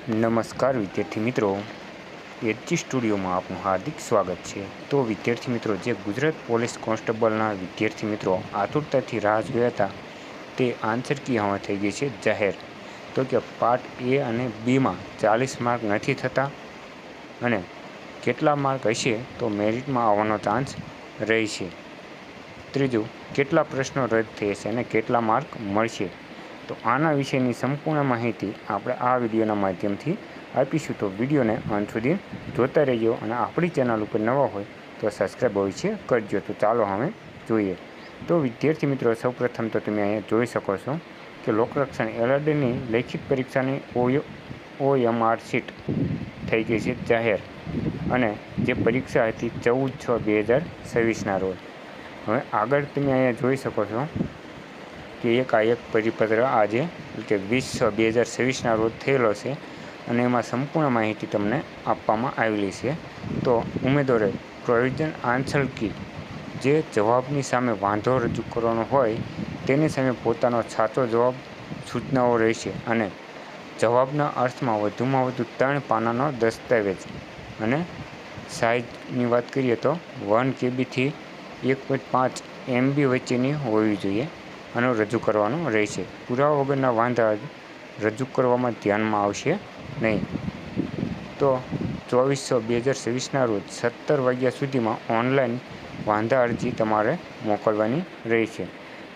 નમસ્કાર વિદ્યાર્થી મિત્રો, એચજી સ્ટુડિયોમાં આપનું હાર્દિક સ્વાગત છે। તો વિદ્યાર્થી મિત્રો, જે ગુજરાત પોલીસ કોન્સ્ટેબલના વિદ્યાર્થી મિત્રો આતુરતાથી રાહ જોયા હતા તે આન્સર કી હવે થઈ ગઈ છે જાહેર। તો કે પાર્ટ એ અને બીમાં 40 માર્ક નથી થતા અને કેટલા માર્ક હશે તો મેરિટમાં આવવાનો ચાન્સ રહેશે। ત્રીજું, કેટલા પ્રશ્નો રદ થશે અને કેટલા માર્ક મળશે, તો આના વિશેની સંપૂર્ણ માહિતી આપણે આ વિડીયોના માધ્યમથી આપીશું। તો વિડીયોને અંત સુધી જોતા રહેજો અને આપણી ચેનલ ઉપર નવા હોય તો સબસ્ક્રાઈબ અવશ્ય કરજો। તો ચાલો હવે જોઈએ। તો વિદ્યાર્થી મિત્રો, સૌપ્રથમ તો તમે અહીંયા જોઈ શકો છો કે લોકરક્ષણ એલઆરડીની લેખિત પરીક્ષાની OMR શીટ થઈ ગઈ છે જાહેર અને જે પરીક્ષા હતી 14/6/2026ના રોજ। હવે આગળ તમે અહીંયા જોઈ શકો છો કે એક પરિપત્ર આજે એટલે 20/6/2026ના રોજ થયેલો છે અને એમાં સંપૂર્ણ માહિતી તમને આપવામાં આવેલી છે। તો ઉમેદવારોએ પ્રોવિઝન આન્સર કી જે જવાબની સામે વાંધો રજૂ કરવાનો હોય તેની સામે પોતાનો સાચો જવાબ સૂચનાઓ રહેશે અને જવાબના અર્થમાં વધુમાં વધુ 3 પાનાનો દસ્તાવેજ અને સાઇઝની વાત કરીએ તો 1 KB થી 1.5 MB વચ્ચેની હોવી જોઈએ આનો રજૂ કરવાનો રહેશે। પુરાવા વગરના વાંધા રજૂ કરવામાં ધ્યાનમાં આવશે નહીં। તો 24/6/2026ના રોજ 17 વાગ્યા સુધીમાં ઓનલાઈન વાંધા અરજી તમારે મોકલવાની રહેશે।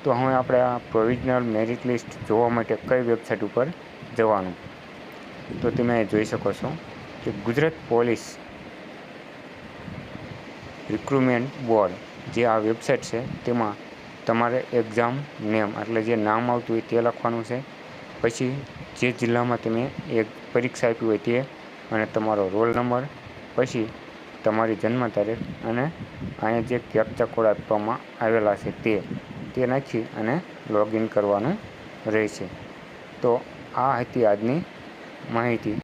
તો હવે આપણે આ પ્રોવિઝનલ મેરિટ લિસ્ટ જોવા માટે કઈ વેબસાઇટ ઉપર જવાનું, તો તમે જોઈ શકો છો કે ગુજરાત પોલીસ રિક્રુટમેન્ટ બોર્ડ જે આ વેબસાઇટ છે તેમાં તમારે એક્ઝામ નેમ એટલે જે નામ આવતું હોય તે લખવાનું છે, પછી જે જિલ્લામાં તમે એક પરીક્ષા આપી હોય તે અને તમારો રોલ નંબર, પછી તમારી જન્મ તારીખ અને અહીંયા જે કેપ્ચા કોડ આપવામાં આવેલા છે તે નાખી અને લોગિન કરવાનું રહેશે। તો આ હતી આજની માહિતી।